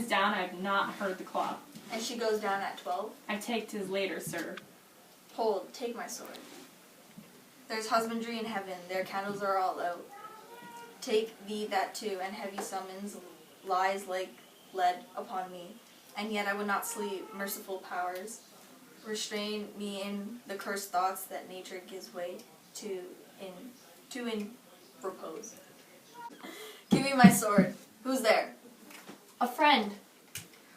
down, I have not heard the clock. And she goes down at 12? I take 'tis later, sir. Hold, take my sword. There's husbandry in heaven, their candles are all out. Take thee that too, and heavy summons lies like lead upon me. And yet I would not sleep, merciful powers. Restrain me in the cursed thoughts that nature gives way to in repose. Give me my sword. Who's there? A friend.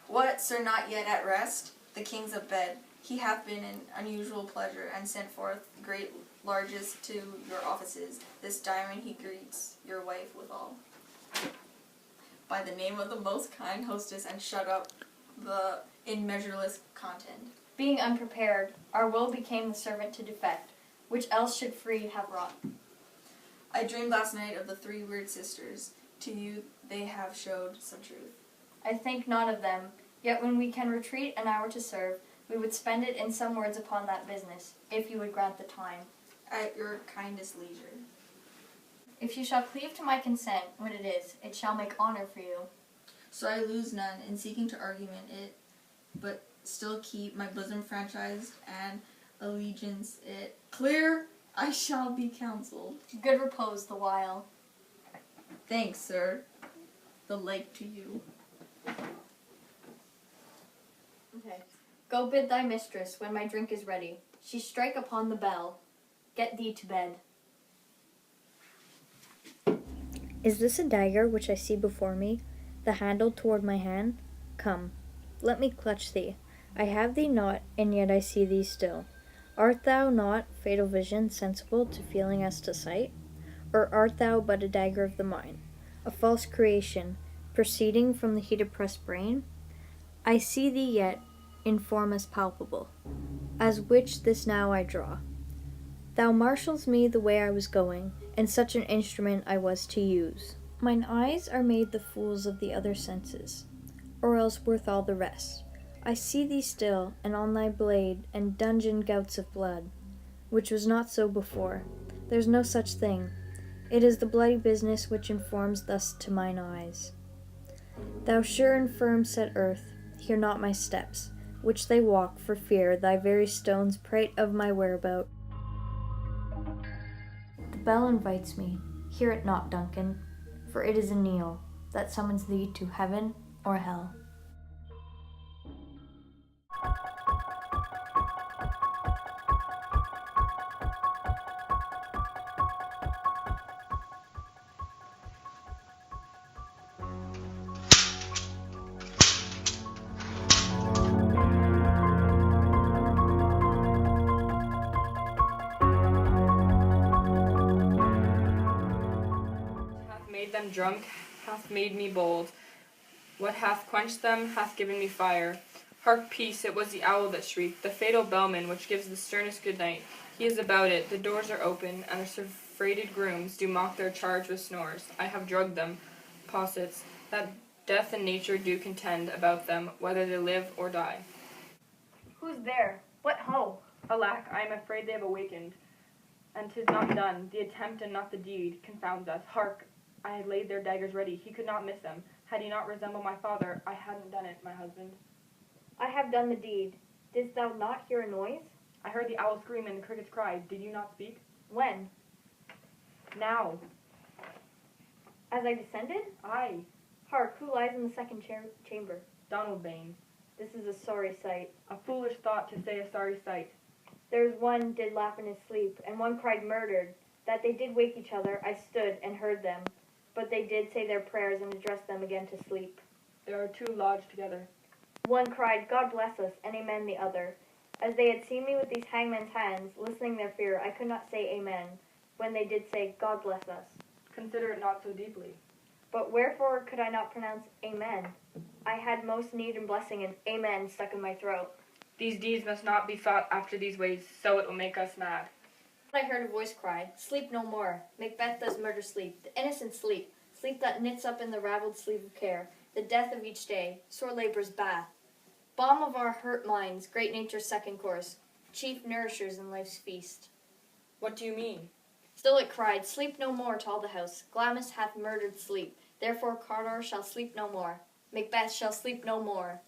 What, sir, not yet at rest? The king's abed. He hath been an unusual pleasure, and sent forth great largesse to your offices. This diamond he greets your wife withal. By the name of the most kind hostess, and shut up the immeasureless content. Being unprepared, our will became the servant to defect, which else should free have wrought. I dreamed last night of the three weird sisters. To you they have showed some truth. I think not of them, yet when we can retreat an hour to serve, we would spend it in some words upon that business, if you would grant the time. At your kindest leisure. If you shall cleave to my consent, when it is, it shall make honor for you. So I lose none in seeking to argument it, but still keep my bosom franchised and allegiance it. Clear, I shall be counseled. Good repose the while. Thanks, sir. The like to you. Okay. Go bid thy mistress, when my drink is ready, she strike upon the bell. Get thee to bed. Is this a dagger which I see before me, the handle toward my hand? Come, let me clutch thee. I have thee not, and yet I see thee still. Art thou not, fatal vision, sensible to feeling as to sight? Or art thou but a dagger of the mind, a false creation, proceeding from the heat-oppressed brain? I see thee yet, in form as palpable, as which this now I draw. Thou marshals me the way I was going, and such an instrument I was to use. Mine eyes are made the fools of the other senses, or else worth all the rest. I see thee still, and on thy blade, and dungeon gouts of blood, which was not so before. There's no such thing. It is the bloody business which informs thus to mine eyes. Thou sure and firm set earth, hear not my steps, which they walk for fear thy very stones prate of my whereabout. The bell invites me, hear it not, Duncan, for it is a knell that summons thee to heaven or hell. Made them drunk, hath made me bold. What hath quenched them, hath given me fire. Hark, peace, it was the owl that shrieked, the fatal bellman which gives the sternest good night. He is about it, the doors are open, and the serrated grooms do mock their charge with snores. I have drugged them, posits, that death and nature do contend about them, whether they live or die. Who's there? What ho? Alack, I am afraid they have awakened, and 'tis not done, the attempt and not the deed confounds us. Hark, I had laid their daggers ready. He could not miss them. Had he not resembled my father, I hadn't done it, my husband. I have done the deed. Didst thou not hear a noise? I heard the owl scream and the crickets cry. Did you not speak? When? Now. As I descended? Aye. Hark, who lies in the second chamber? Donald Bain. This is a sorry sight. A foolish thought to say a sorry sight. There's one did laugh in his sleep, and one cried murdered. That they did wake each other, I stood and heard them. But they did say their prayers and addressed them again to sleep. There are two lodged together. One cried, God bless us, and amen the other. As they had seen me with these hangman's hands, listening their fear, I could not say amen, when they did say, God bless us. Consider it not so deeply. But wherefore could I not pronounce amen? I had most need and blessing, and amen stuck in my throat. These deeds must not be thought after these ways, so it will make us mad. I heard a voice cry, sleep no more. Macbeth does murder sleep, the innocent sleep, sleep that knits up in the raveled sleeve of care, the death of each day, sore labor's bath. Balm of our hurt minds, great nature's second course, chief nourishers in life's feast. What do you mean? Still it cried, sleep no more to all the house. Glamis hath murdered sleep, therefore Cawdor shall sleep no more. Macbeth shall sleep no more.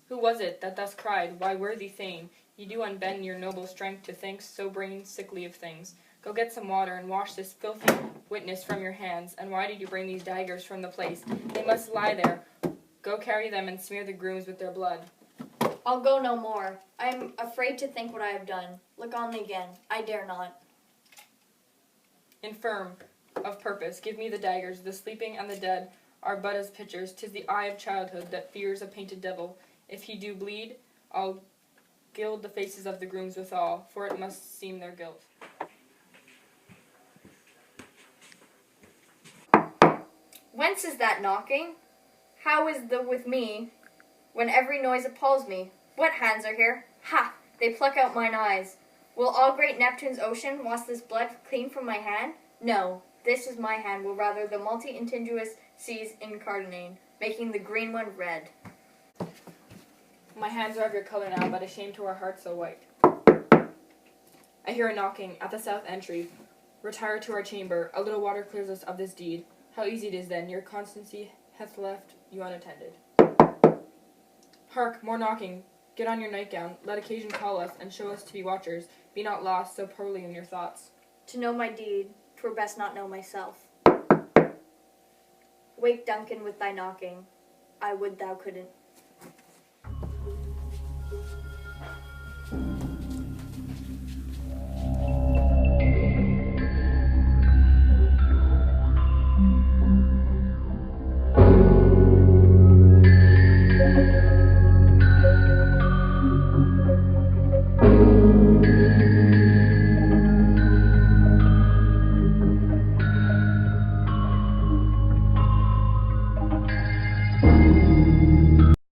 Who was it that thus cried, Why, worthy Thane, ye do unbend your noble strength to think so brain sickly of things? Go get some water and wash this filthy witness from your hands. And why did you bring these daggers from the place? They must lie there. Go carry them and smear the grooms with their blood. I'll go no more. I am afraid to think what I have done. Look on me again. I dare not. Infirm of purpose, give me the daggers. The sleeping and the dead are but as pictures. 'Tis the eye of childhood that fears a painted devil. If he do bleed, I'll gild the faces of the grooms withal, for it must seem their guilt. Whence is that knocking? How is the with me, when every noise appalls me? What hands are here? Ha! They pluck out mine eyes. Will all great Neptune's ocean wash this blood clean from my hand? No, this is my hand will rather the multi-intinguous seas incarnate, making the green one red. My hands are of your color now, but a shame to our hearts so white. I hear a knocking at the south entry. Retire to our chamber. A little water clears us of this deed. How easy it is then, your constancy hath left you unattended. Hark, more knocking. Get on your nightgown. Let occasion call us, and show us to be watchers. Be not lost so poorly in your thoughts. To know my deed, 'twere best not know myself. Wake Duncan with thy knocking. I would thou couldn't.